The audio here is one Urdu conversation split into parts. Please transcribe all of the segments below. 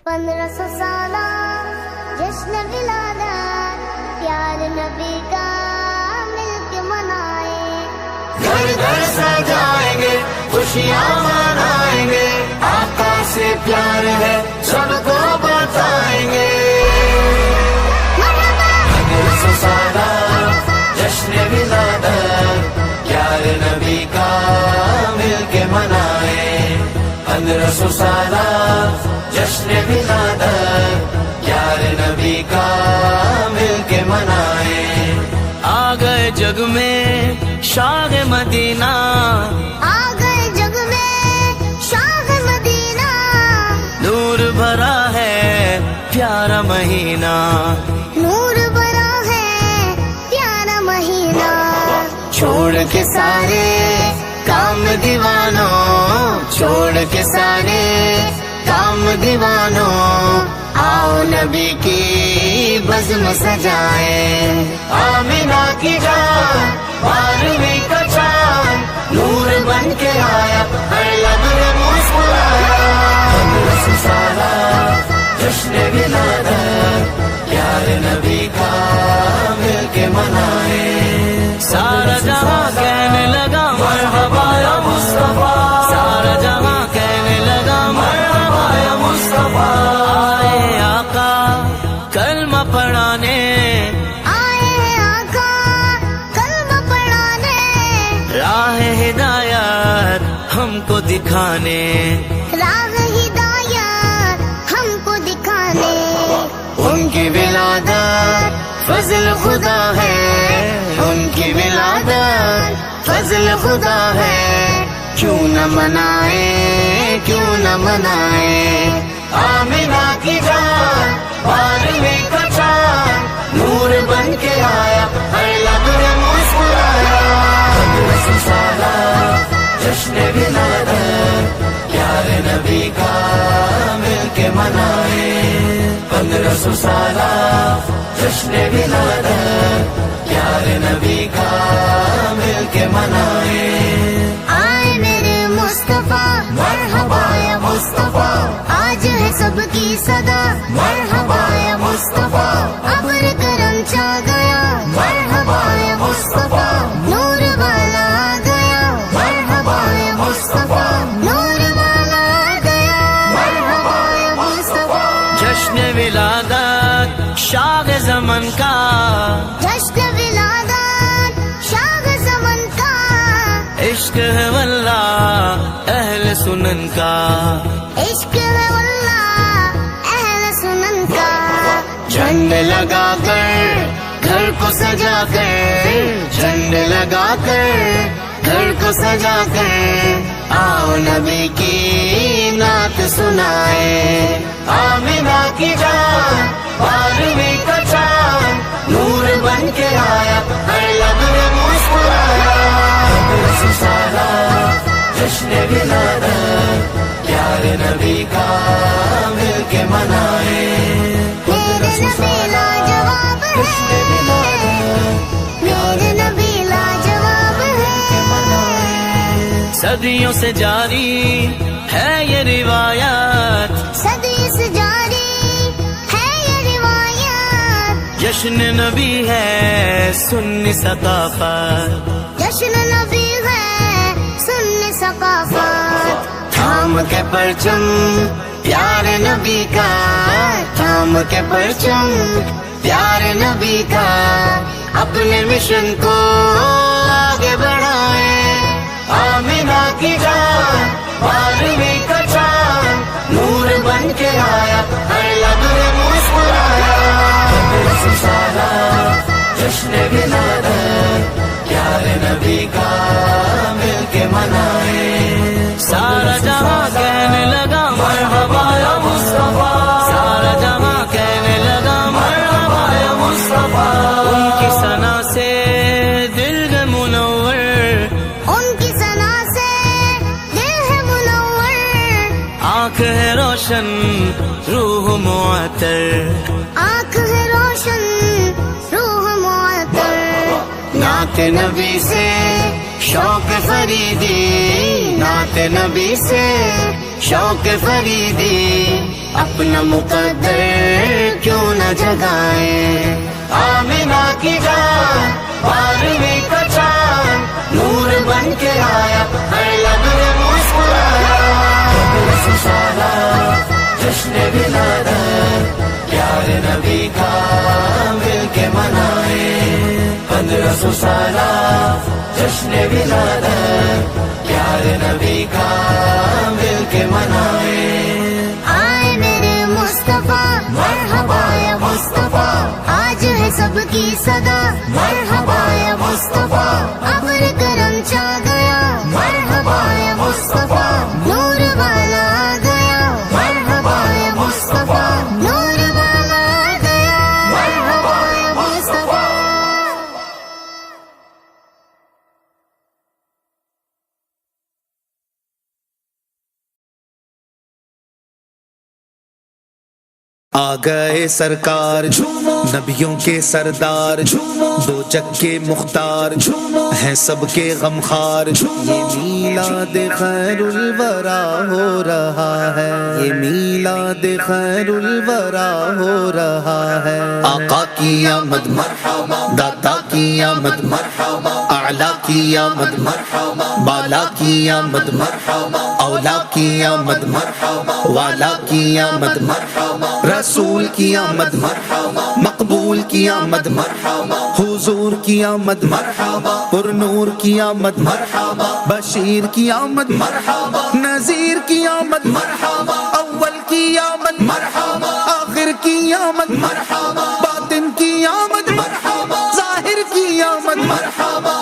1500 سالہ جشن ولادت پیار نبی کا مل کے منائے، گھر گھر سجائیں گے خوشیاں منائیں گے، آقا سے پیار ہے سب کو بتائیں گے۔ 1500 سالہ جشن ولادت پیار نبی کا مل کے منائیں، 1500 سالہ جشن ولادت پیار نبی کا مل کے منائیں۔ آ گئے جگ میں شاہ مدینہ، آ گئے جگ میں شاہ مدینہ، نور بھرا ہے پیارا مہینہ، نور بھرا ہے پیارا مہینہ۔ چھوڑ کے سارے کام دیوانوں، چھوڑ کے سارے کام دیوانوں، آؤ نبی کی بزم سجائیں۔ آمینہ کی جان 12ویں کا چاند نور بن کے آیا، ہر لمحے مسکرایا۔ 1500 سالہ جشن ولادت پیار نبی کا مل کے منائیں۔ سارا جہاں کہنے لگا مرحبا یا مصطفیٰ، سارا جہاں کہنے لگا مرحبا یا مصطفیٰ۔ آئے آقا کلمہ پڑھانے، آئے آقا کلمہ پڑھانے، راہ ہدایت ہم کو دکھانے، راہ ہدایت ہم کو دکھانے۔ ان کی ولادت فضل خدا ہے، ان کی ولادت فضل خدا ہے، کیوں نہ منائیں کیوں نہ منائیں۔ آمینہ کی جان 12ویں کا چاند نور بن کے آیا، ہر لمحے مسکرایا۔ 1500 سالہ جشن ولادت پیار نبی کا مل کے منائیں، 1500 سالہ جشن ولادت پیار نبی کا مل کے منائیں۔ آئے میرے مصطفیٰ مرحبا یا مصطفیٰ، آج ہے سب کی صدا، مرحبا یا مصطفیٰ، ابر کرم چھا گیا، مرحبا یا مصطفیٰ، نور والا آ گیا، مرحبا یا مصطفیٰ، نور والا آ گیا، مرحبا یا مصطفیٰ۔ جشن ولادت شاہ زمن کا، جشن ولادت شاہ زمن کا، عشق ہے واللہ اہل سنن کا، عشق ہے واللہ اہل سنن کا۔ جھنڈ لگا کر گھر کو سجا کر، جھنڈ لگا کر گھر کو سجا کر، آؤ نبی کی نعت سنائے۔ آمینہ کی جان 12ویں کا چاند نور بن کے آیا، ہر لمحے مسکرایا۔ 1500 سالہ جشن ولادت پیار نبی کا مل کے منائیں۔ میرے نبی لاجواب ہے، میرے نبی لاجواب ہے۔ صدیوں سے جاری ہے یہ روایت، صدی سے جاری ہے یہ روایت، جشن نبی ہے سنی ثقافت، جشن نبی ہے سنی ثقافت۔ تھام کے پرچم پیار نبی کا، تھام کے پرچم پیار نبی کا، اپنے مشن کو آگے بڑھائیں۔ آمینہ کی جان 12ویں کا چاند نور بن کے آیا، ہر لمحے مسکرایا۔ 1500 سالہ جشن ولادت پیار نبی کا مل کے منائیں۔ سارا جہاں کہنے لگا مرحبا یا مصطفیٰ، سارا جہاں کہنے لگا مرحبا یا مصطفیٰ۔ ان کی ثنا سے دل ہے منور، ان کی ثنا سے دل ہے منور، آنکھ ہے روشن روح معطر، آنکھ ہے روشن روح معطر۔ نعت نعت نبی سے شوق فریدی، نعت نبی سے شوق فریدی، اپنا مقدر کیوں نہ جگائیں؟ آمینہ کی جان 12ویں کا چاند نور بن کے آیا، ہر لب نے مسکرایا، رسول سالہ جشن ولادت، پیارے نبی کا مل کے منائیں، 1500 سالہ جشن ولادت، پیارے نبی کا مل کے منائیں۔ آئے میرے مصطفیٰ مرحبا یا مصطفیٰ، آج ہے سب کی صدا مرحبا یا مصطفیٰ، ابر کرم چھا گیا مرحبا یا مصطفیٰ، نور والا آ گیا مرحبا یا مصطفیٰ، نور والا آ گیا مرحبا یا مصطفیٰ۔ آ گئے سرکار نبیوں کے سردار، دو جگ کے مختار ہیں سب کے غمخوار، یہ میلاد خیر الورا ہو رہا ہے، یہ میلاد خیر الورا ہو رہا ہے۔ آقا کی آمد مرحبا، داتا کی آمد مرحبا، اعلیٰ کی آمد مرحبا، بالا کی آمد مرحبا، اولا کی آمد مرحبا، والا کی آمد مرحبا، رسول کی آمد مرحبا، مقبول کی آمد مرحبا، حضور کی آمد مرحبا، پر نور کی آمد مرحبا، بشیر کی آمد مرحبا، نذیر کی آمد مرحبا، اول کی آمد مرحبا، آخر کی آمد مرحبا، باطن کی آمد مرحبا، ظاہر کی آمد مرحبا۔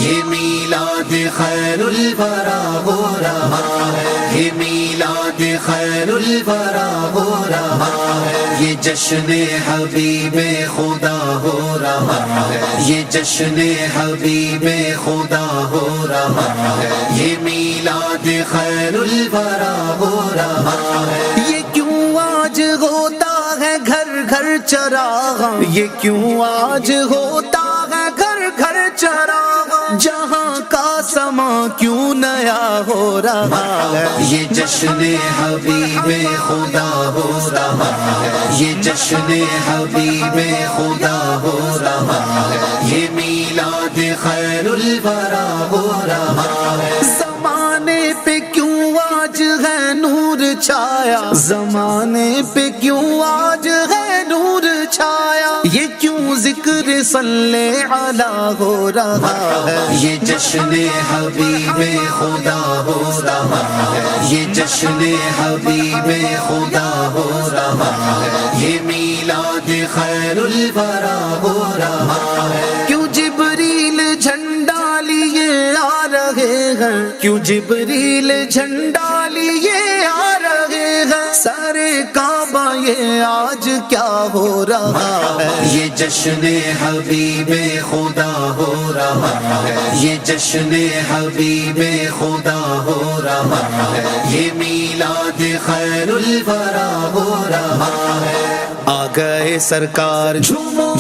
یہ میلاد خیر الورا ہو رہا ہے، یہ میلاد خیر الورا ہو رہا ہے، یہ جشن حبیب خدا ہو رہا ہے، یہ جشن حبیب خدا ہو رہا ہے، یہ میلاد خیر الورا ہو رہا ہے۔ یہ کیوں آج ہوتا ہے گھر گھر چراغ، یہ کیوں آج ہوتا ہے گھر گھر چراغ، جہاں کا سما کیوں نیا ہو رہا ہے۔ یہ جشن حبیب خدا ہو رہا ہے، یہ جشن حبیب خدا ہو رہا ہے، یہ میلاد خیر الورا ہو رہا ہے۔ زمانے پہ کیوں آج ہے نور چھایا، زمانے پہ کیوں آج ہے نور چھایا، یہ کیوں ذکر صلی علی ہو رہا ہے۔ یہ جشن حبیب خدا ہو رہا ہے، یہ جشن حبیب خدا ہو رہا ہے، یہ میلاد خیر الورا ہو رہا ہے۔ کیوں جبریل جھنڈا لیے آ رہے ہیں، کیوں جبریل جھنڈا لیے آ رہے ہیں، سارے کعبہ یہ آج کیا ہو رہا ہے۔ یہ جشن حبیب خدا ہو رہا ہے، یہ جشن حبیب خدا ہو رہا ہے، یہ میلاد خیر الورا ہو رہا ہے۔ آ گئے سرکار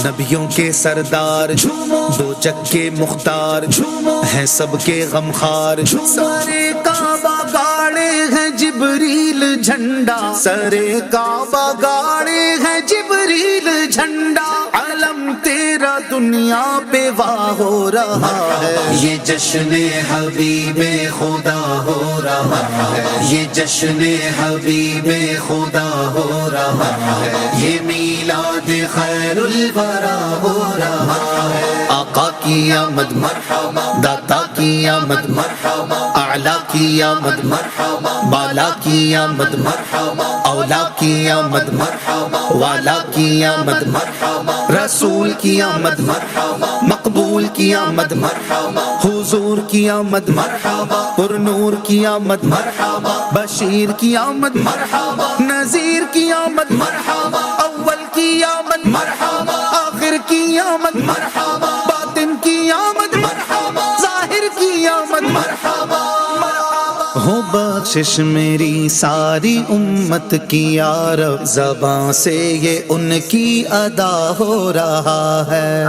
نبیوں کے سردار، دو جگ کے مختار ہیں سب کے غمخوار، سارے کعبہ گاڑے ہیں جبریل جھنڈا، سارے کعبہ گاڑے ہیں جبریل جھنڈا، علم تیرا دنیا پہ واہ ہو رہا ہے۔ یہ جشن حبیب خدا ہو رہا ہے، یہ جشن حبیب خدا ہو رہا ہے، یہ میلاد خیر الورا ہو رہا ہے۔ آقا کی آمد مرحبا، داتا کی آمد مرحبا، اعلیٰ کی آمد مرحبا، بالا کی آمد مرحبا، اولا کی آمد مرحبا، والا کی آمد مرحبا، رسول کی آمد مرحبا، مقبول کی آمد مرحبا، حضور کی آمد مرحبا، پر نور کی آمد مرحبا، بشیر کی آمد مرحبا، نذیر کی آمد مرحبا، اول کی آمد مرحبا، آخر کی آمد مرحبا، باطن کی آمد مرحبا، ظاہر کی آمد مرحبا۔ ہو بخشش میری ساری امت کی یا رب، زباں سے یہ ان کی ادا ہو رہا ہے۔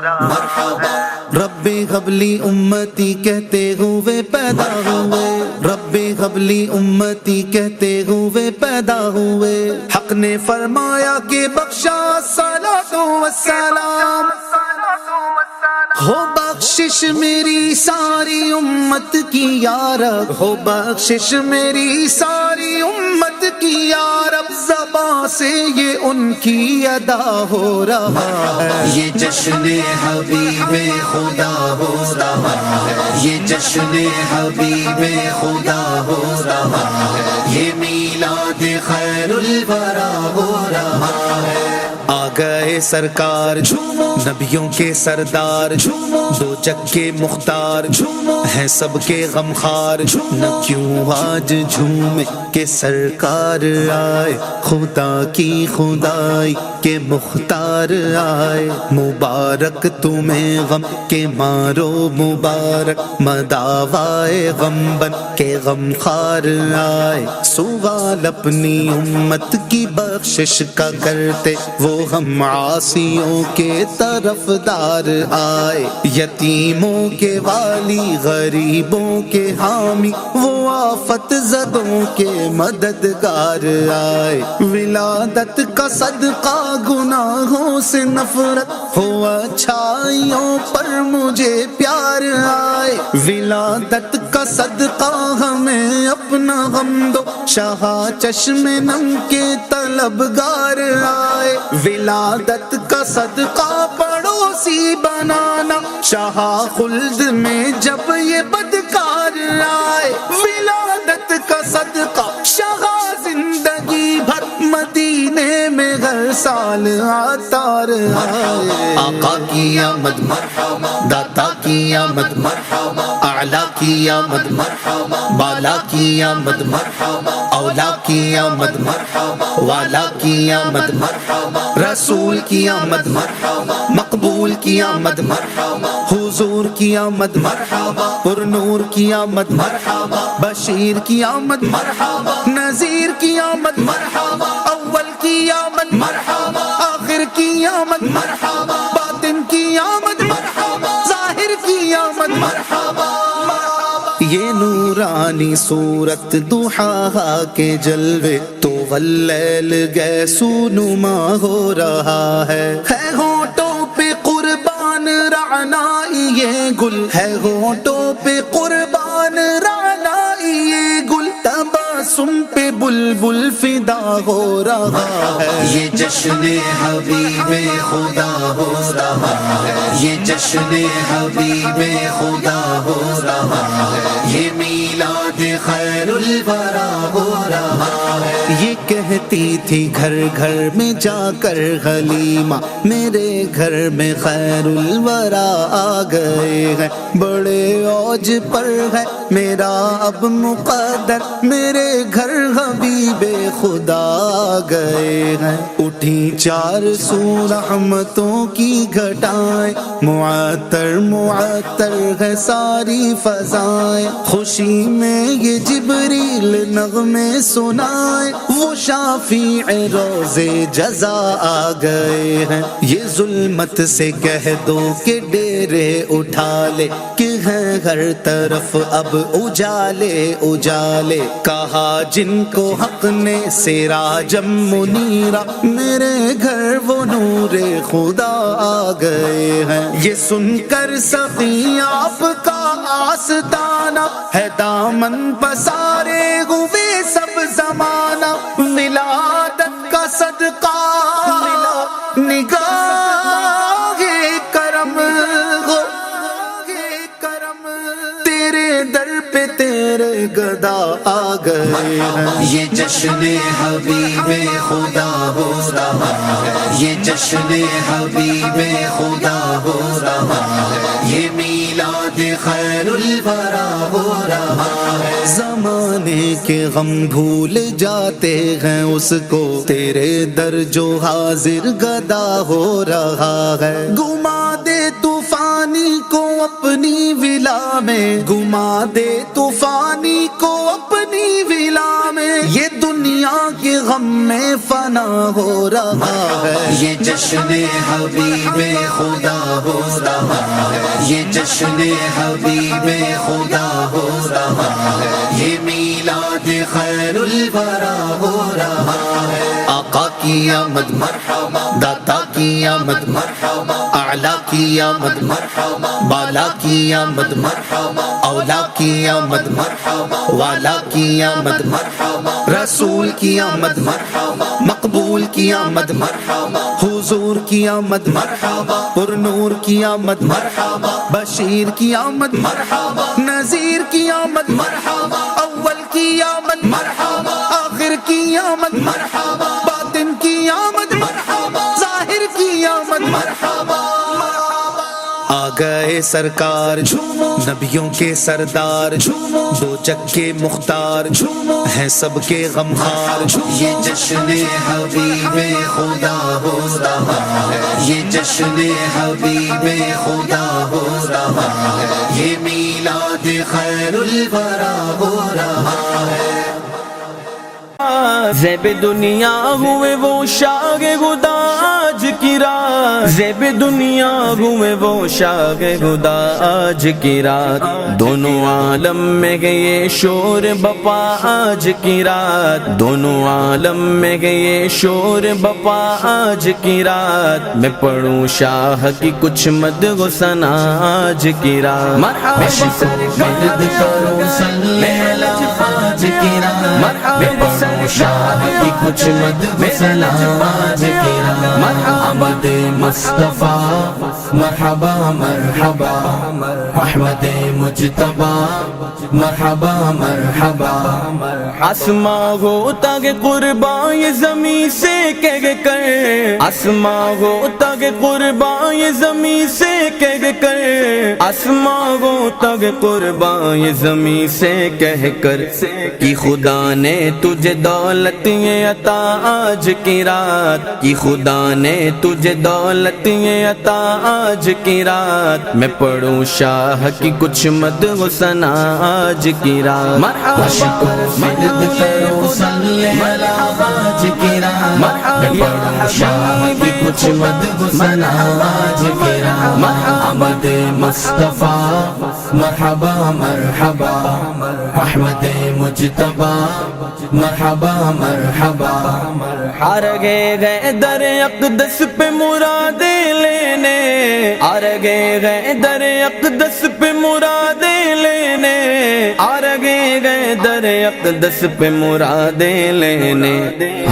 مرحبا رب قبلی امتی کہتے ہوئے پیدا ہوئے، رب قبلی امتی کہتے ہوئے پیدا ہوئے، حق نے فرمایا کہ بخشا الصلاۃ والسلام، ہو بخشش میری ساری امت کی یا رب، ہو بخشش میری ساری امت کی یا رب، زباں سے یہ ان کی ادا ہو رہا ہے، یہ جشن حبیب خدا ہو رہا ہے، یہ جشن حبیب خدا ہو رہا ہے، یہ میلاد خیر الورا ہو رہا ہے۔ آ گئے سرکار نبیوں کے سردار، دو جگ کے مختار ہیں سب کے غمخار، نہ کیوں آج جھومے کہ سرکار آئے، خدا کی خدائی کے مختار آئے، مبارک تمہیں غم کے مارو مبارک، مداوائے غم بن کے غمخار آئے، سوال اپنی امت کی بخشش کا کرتے وہ ہم عاصیوں کے طرفدار آئے، یتیموں کے والی غریبوں کے حامی، وہ آفت زدوں کے مددگار آئے، ولادت کا صدقہ گناہوں سے نفرت ہو، اچھائیوں پر مجھے پیار آئے، ولادت کا صدقہ ہمیں اپنا غم دو، شاہ چشم نم کے طلبگار آئے، ولادت کا صدقہ پڑوسی بنانا، شاہ خلد میں جب یہ بدکار آئے، ولادت کا صدقہ شاہ زندگی بھر مدینے میں ہر سال آتار آئے، آقا کی آمد مرحبا، داتا کی آمد مرحبا، اعلیٰ کی آمد مرحبا، بالا کی آمد مرحبا، اولا کی آمد مرحبا، والا کی آمد مرحبا، رسول کی آمد مرحبا، مقبول کی آمد مرحبا، حضور کی آمد مرحبا، پر نور کی آمد مرحبا، بشیر کی آمد مرحبا، نذیر کی آمد مرحبا، اول کی آمد مرحبا، آخر کی آمد مرحبا، باطن کی آمد مرحبا، ظاہر کی آمد مرحبا، یہ نورانی صورت ضحیٰ کے جلوے تو واللیل گیسو نما ہو رہا ہے ہونٹوں پہ قربان رعنائی یہ گل ہے، ہونٹوں پہ قربان رعنائی یہ گل، تبسم پہ بلبل فدا ہو رہا ہے، یہ جشن حبیب خدا ہو رہا ہے، یہ جشن حبیب خدا ہو رہا ہے، یہ میلاد خیر الورا ہو رہا ہے۔ یہ کہتی تھی گھر گھر میں جا کر حلیمہ، میرے گھر میں خیر الورا آ گئے ہیں، بڑے اوج پر ہے میرا اب مقدر، میرے گھر حبیب خدا آ گئے ہیں، اٹھی 400 رحمتوں کی گھٹائیں، معطر معطر ہے ساری فضائیں، خوشی میں یہ جبریل نغمے سنائے، وہ شافیع روزے جزا آ گئے ہیں، یہ ظلمت سے کہہ دو کہ ڈیرے اٹھا لے، کہ ہیں ہر طرف اب اجالے اجالے، کہا جن کو حق نے سراجم منیرہ، میرے گھر وہ نور خدا آ گئے ہیں، یہ سن کر سخی آپ کا آستانہ ہے، دامن پسارے ہوئے سب زمانہ، ولادت کا صدقہ نگاہ کرم ہو، تیرے در پہ تیرے گدا آ گئے ہیں، یہ جشن حبیب خدا ہو رہا ہے، یہ جشن حبیب خدا ہو رہا ہے، یہ میلاد خیر الورا ہو رہا ہے۔ زمانے کے غم بھول جاتے ہیں اس کو، تیرے در جو حاضر گدا ہو رہا ہے، گما دے طوفانی کو اپنی ولا میں، گما دے طوفانی کو اپنی ولا میلا میں یہ دنیا کے غم میں فنا ہو رہا ہے، یہ جشن حبیب خدا ہو رہا ہے، یہ جشن حبیب خدا ہو رہا ہے، یہ میلاد خیر الورا ہو رہا ہے۔ آقا کی آمد مرحبا، داتا کی آمد مرحبا، اعلیٰ کی آمد مرحبا، بالا کی آمد مرحبا، اولا کی آمد مرحبا، والا کی آمد مرحبا، رسول کی آمد مرحبا، مقبول کی آمد مرحبا، حضور کی آمد مرحبا، پر نور کی آمد مرحبا، بشیر کی آمد مرحبا، نذیر کی آمد مرحبا، اول کی آمد مرحبا، آخر کی آمد مرحبا، باطن کی آمد مرحبا، ظاہر کی آمد مرحبا، آ گئے سرکار نبیوں کے سردار دو جگ کے مختار ہیں سب کے غمخوار یہ جشن حبیب خدا ہو رہا ہے، یہ جشن حبیب خدا ہو رہا ہے، یہ میلاد خیر الورا ہو رہا ہے۔ زیب دنیا ہوئے وہ شاہ خدا آج کی رات، زیب دنیا ہوئے وہ شاہ خدا آج کی رات، دونوں عالم میں گئے شور بپا آج کی رات، دونوں عالم میں گئے شور بپا آج کی رات، میں پڑھوں شاہ کی کچھ مدح و ثنا آج کی رات، مرحبا مدد کرو صلی اللہ آج کی رات، مرحبا شاہ کی کچھ مدح و ثنا آج کی رات، آمد مصطفیٰ مرحبا مرحبا، احمد مجتبیٰ مرحبا مرحبا، آسماں ہوتا کہ قربان یہ زمین سے کہہ کر، آسماں ہوتا کہ قربان یہ زمین سے کہہ کر، آسماں ہوتا کہ قربان یہ زمین سے کہہ کر، کہ خدا نے تجھے دولت یہ عطا آج کی رات، کہ خدا نے تجھے دولت یہ عطا آج کی رات، میں پڑھوں شاہ کی کچھ مدح و ثنا آج کی رات، مرحبا مدد کرو صلی اللہ آج کی رات، پڑھو شاہ کی کچھ مدح و ثنا آج کی رات، آمد مصطفیٰ مرحبا مرحبا، احمد مجتبیٰ مرحبا مرحبا، آرگے گئے در اقدس پہ مرادیں لینے، آرگے گئے در اقدس پہ مرادیں لینے، آرگے گئے در اقدس پہ مرادیں لینے،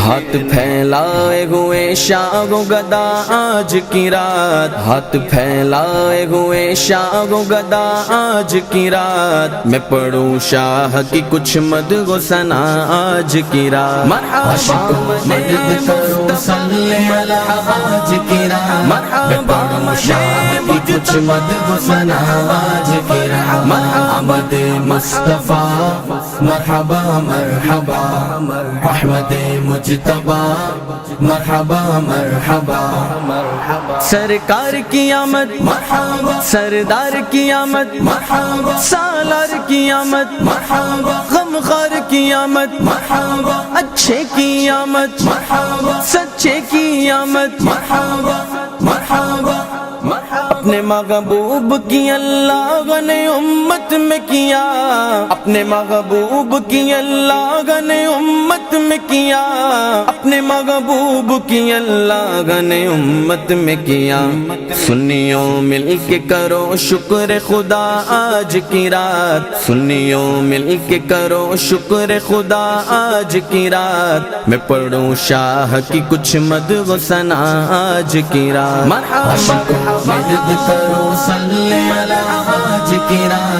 ہاتھ پھیلائے ہوئے شاہ و گدا آج کی رات، ہاتھ پھیلائے ہوئے شاہ و گدا آج کی رات، میں پڑھوں شاہ کی کچھ مدح و ثنا آج کی رات، مرحبا مدد کرو صلی اللہ آج کی رات، پڑھو شاہ کی کچھ مدح و ثنا آج کی رات، آمد مصطفیٰ مرحبا مرحبا، احمد مجتبیٰ مرحبا مرحبا، سرکار کی آمد مرحبا سردار کی آمد مرحبا سالار کی آمد مرحبا غمخوار کی آمد مرحبا اچھے کی آمد مرحبا سچے کی آمد مرحبا مرحبا اپنے محبوب کی اللہ نے امت میں کیا، اپنے محبوب کی اللہ نے امت میں کیا، اپنے محبوب کی اللہ نے امت میں کیا، سنیوں مل کے کرو شکر خدا آج کی رات، سنیوں مل کے کرو شکر خدا آج کی رات، میں پڑھوں شاہ کی کچھ مدح و ثنا آج کی رات، مرحبا مدد کرو صلی اللہ آج کی رات،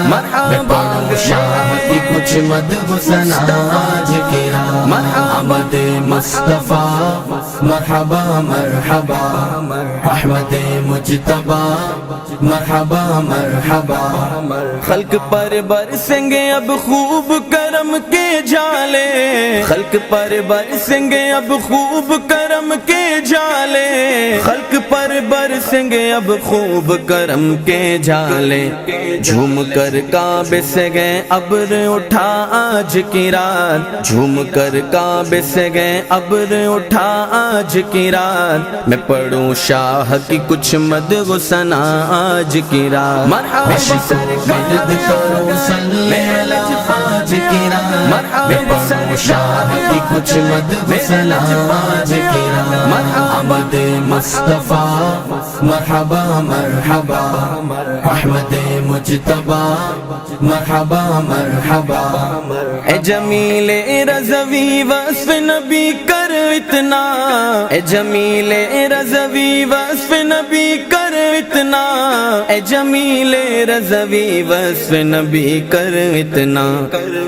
پڑھو شاہ کی کچھ مدح و ثنا آج کی رات، آمد مصطفیٰ مرحبا مرحبا، احمد مجتبیٰ مرحبا مرحبا، خلق پر برسیں گے اب خوب کرم کے جالے، خلق پر برسیں گے اب خوب کرم کے جالے، خلق پر برسیں گے اب خوب کرم کے جالے، جھوم کر کعبے سے گئے ابر اٹھا آج کی رات، جھوم کر کعبے سے گئے ابر اٹھا آج کی رات، میں پڑھوں شاہ کی کچھ مدح و ثنا آج کی رات، مرحبا سرکار کرو صلی علی آج کی رات، مرحبا شاہ کی کچھ مدح و ثنا آج کی رات، احمد مصطفیٰ مرحبا مرحبا، احمد مجتبی مرحبا مرحبا، اے جمیل رضوی وصف نبی کر اتنا، اے جمیل رضوی وصف نبی کر اتنا، اے جمیل رضوی وصف نبی کر اتنا،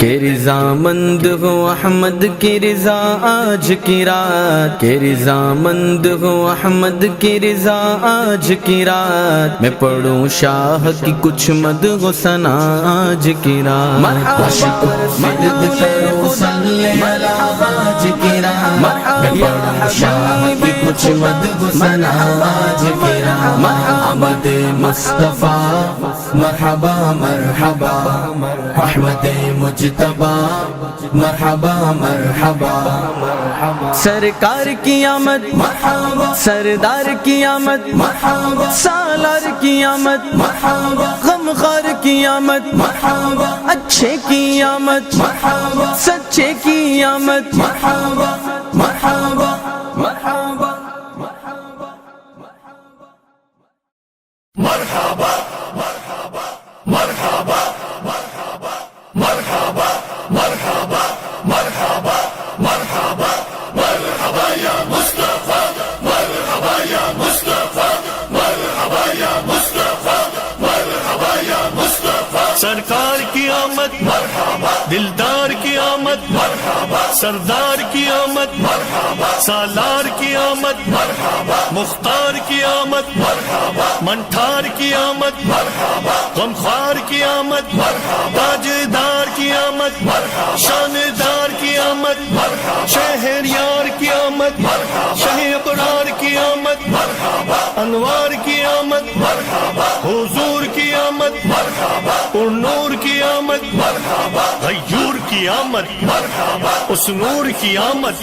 کہ رضا مند ہو احمد کی رضا آج کی رات، کہ رضا مند ہو احمد کی رضا آج کی رات، میں پڑھوں شاہ کی کچھ مدح و ثنا آج کی رات، مرحبا مدد کرو صلی علی آج کی رات، میں پڑھوں شاہ کی کچھ مدح و ثنا آج کی رات، احمد مصطفیٰ مرحبا مرحبا، احمد مجتبی مرحبا مرحبا، سرکار کی آمد مرحبا، سردار کی آمد مرحبا، سالار کی آمد مرحبا، غمخوار کی آمد مرحبا، اچھے کی آمد مرحبا، سچے کی آمد مرحبا مرحبا مرحبا سرکار کی آمد دلدار کی آمد سردار کی آمد سالار کی آمد مختار کی آمد منٹھار کی آمد غمخوار کی آمد تاجدار کی آمد شاندار کی آمد شہریار کی آمد شہ اقرار کی آمد انوار کی آمد حضور کی آمد اور نور کی آمد غیور کی آمد اس نور کی آمد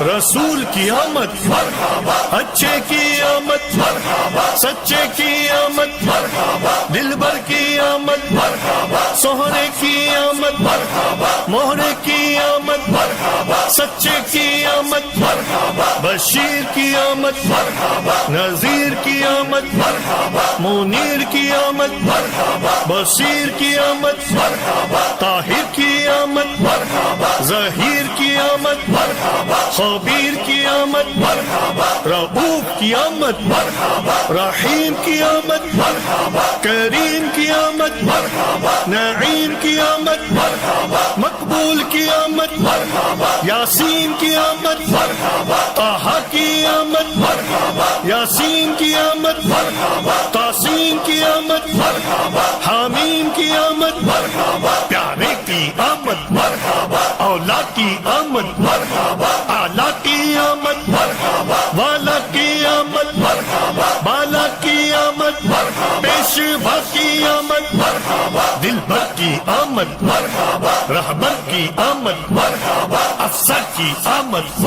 رسول کی آمد اچھے کی آمد سچے کی آمد دلبر کی آمد سہرے کی آمد مہرے کی آمد سچے کی آمد بشیر کی آمد نذیر کی آمد منیر کی آمد بصیر کی آمد طاہر کی آمد ظہیر کی آمد خبیر کی آمد رؤوف کی آمد رحیم کی آمد کریم کی آمد نعیم کی آمد مقبول کی آمد یاسین کی آمد طہ کی آمد یاسین کی آمد تاسین کی آمد حامیم کی آمد پیارے کی آمد اولا کی آمد اعلیٰ کی آمد والا کی آمد بالا کی آمد پیشوا کی آمد دلبر کی آمد رہبر کی آمد افسر کی آمد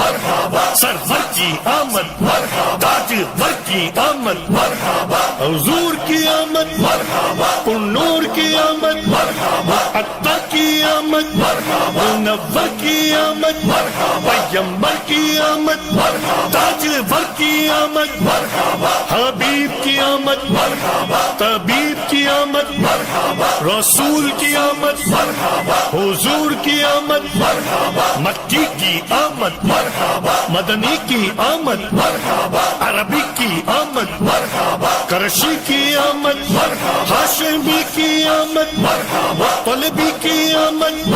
سرور کی آمد تاجور کی آمد حضور کی آمد نور کی آمد عطا کی آمد منور کی آمد پیمبر کی آمد تاجور کی آمد حبیب کی آمد طبیب کی آمد رسول کی آمد حضور کی آمد مکی کی آمد مدنی کی آمد عربی کی آمد کرشی کی آمد ہاشمی کی آمد طلبی کی آمد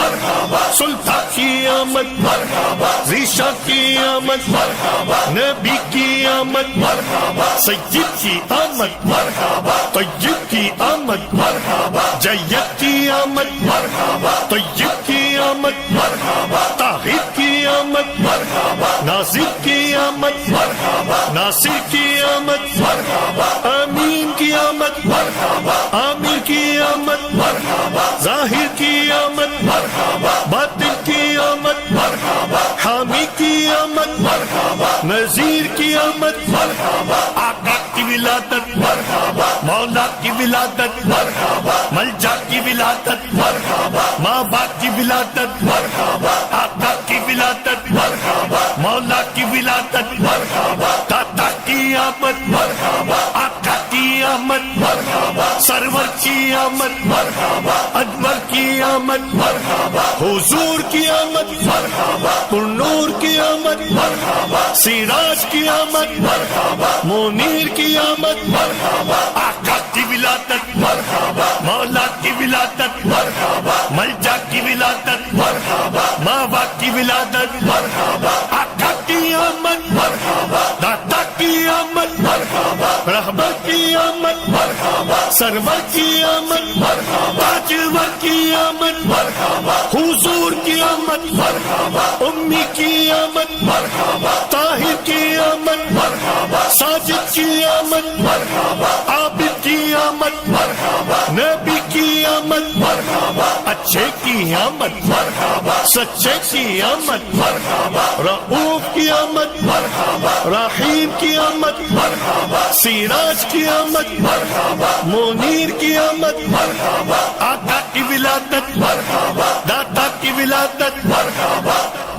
سلطان کی کی آمد مرحبا ریشا کی آمد مرحبا نبی کی آمد مرحبا سید کی آمد مرحبا طیب کی آمد مرحبا جید کی آمد مرحبا طیب کی آمد مرحبا طاہر کی آمد مرحبا ناصر کی آمد مرحبا ناصر کی آمد مرحبا امین کی آمد مرحبا عامر کی آمد مرحبا ظاہر کی آمد مرحبا باطن کی آمد مرحبا حامی کی آمد مرحبا نذیر کی آمد مرحبا آقا کی ولادت مرحبا مولا کی ولادت مرحبا ملجا کی ولادت مرحبا ماں باپ کی ولادت مرحبا آقا کی ولادت مرحبا مولا کی ولادت مرحبا داتا کی آمد مرحبا آقا کی آمد مرحبا سرور کی آمد مرحبا انور کی آمد مرحبا حضور کی آمد مرحبا پرنور کی آمد مرحبا سراج کی آمد مرحبا منیر کی آمد مرحبا آقا کی ولادت مرحبا مولا کی ولادت مرحبا ملجا کی ولادت مرحبا ماوا کی ولادت مرحبا آقا کی آمد مرحبا داتا کی آمد مرحبا رحمت کی آمد مرحبا سرور کی آمد مرحبا تاجور کی آمد مرحبا حضور کی آمد مرحبا امی کی آمد مرحبا طاہر کی آمد مرحبا ساجد کی آمد مرحبا عابد کی آمد مرحبا نبی کی آمد مرحبا اچھے کی آمد مرحبا سچے کی آمد مرحبا رؤوف کی آمد مرحبا رحیم کی آمد مرحبا سراج کی آمد مرحبا منیر کی آمد مرحبا آقا کی ولادت مرحبا داتا کی ولادت مرحبا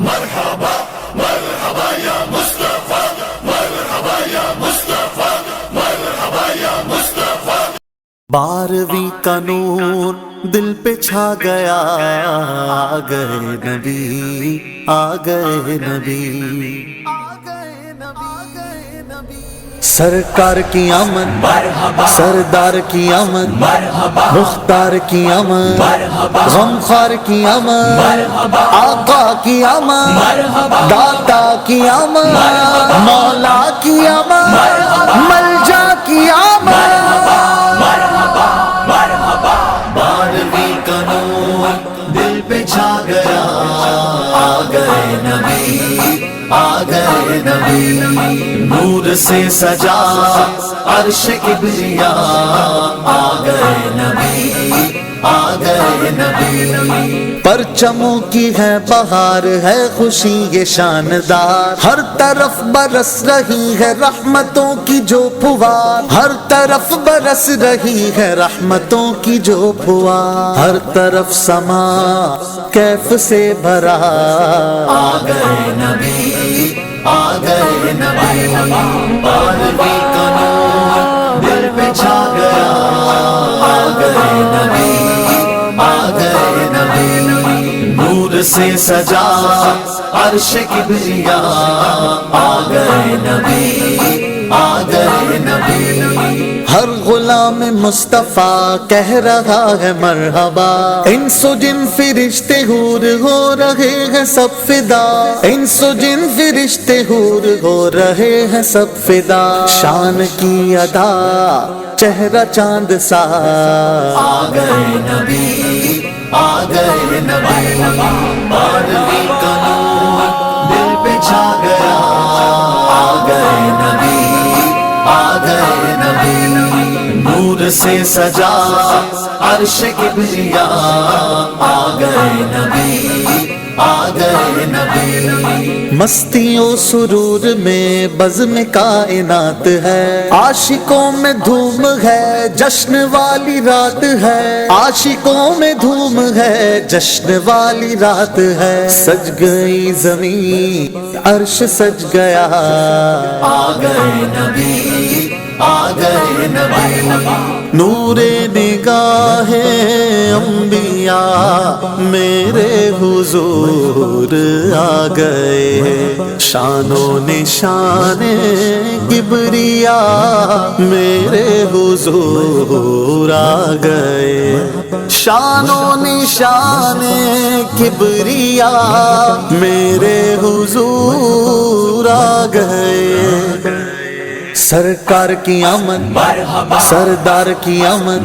مرحبا مرحبا یا مصطفیٰ مرحبا یا مصطفیٰ مرحبا یا مصطفیٰ 12ویں کا نور دل پہ چھا گیا آ گئے نبی آ گئے نبی سرکار کی آمد سردار کی آمد مختار کی آمد غمخوار کی آمد آقا کی آمد داتا کی آمد مولا کی آمد ملجا کی آمد 12ویں کا نور دل پہ چھا گیا آ گئے نبی آ گئے نبی نور سے سجا عرش کبریا آ گئے نبی آ گئے نبی پرچموں کی ہے بہار ہے خوشی یہ شاندار ہر طرف برس رہی ہے رحمتوں کی جو پھوار ہر طرف برس رہی ہے رحمتوں کی جو پھوار ہر طرف سما کیف سے بھرا آ گئے نبی آ گئے نبی 12ویں کا نور دل پہ چھا گیا آ گئے نبی آ گئے نبی نور سے سجا عرش کبریا آ گئے نبی آ گئے نبی ہر غلام مصطفیٰ کہہ رہا ہے مرحبا انس و جن فرشتے حور ہو رہے ہیں سب فدا انس و جن فرشتے حور ہو رہے ہیں سب فدا شان کی ادا چہرہ چاند سا آ گئے نبی آ گئے نبی 12ویں کا نور دل پہ چھا گیا آ گئے نبی آ گئے نبی نور سے سجا عرش کبریا آ گئے نبی آ گئے نبی مستی و سرور میں بزم کائنات ہے عاشقوں میں دھوم ہے جشن والی رات ہے عاشقوں میں دھوم ہے جشن والی رات ہے سج گئی زمین عرش سج گیا آ گئے نبی آ گئے نبی، نور نگاہ انبیاء میرے حضور آ گئے، شان و نشان کبریاء میرے حضور آ گئے، شان و نشان کبریاء میرے حضور آ گئے، سرکار کی آمد، سردار کی آمد،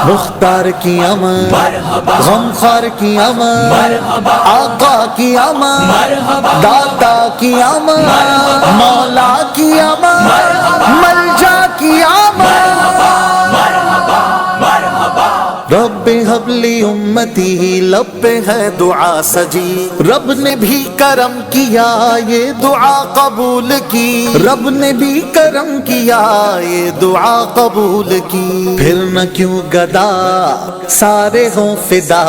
مختار کی آمد، غمخوار کی آمد، آقا کی آمد، داتا کی آمد، مولا کی آمد، ملجا کی آمد، رب حبلی امتی، لب پہ ہے دعا سجی، رب نے بھی کرم کیا یہ دعا قبول کی، رب نے بھی کرم کیا یہ دعا قبول کی، پھر نہ کیوں گدا سارے ہوں فدا،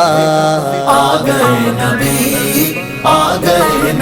آ گئے نبی، آ گئے نبی۔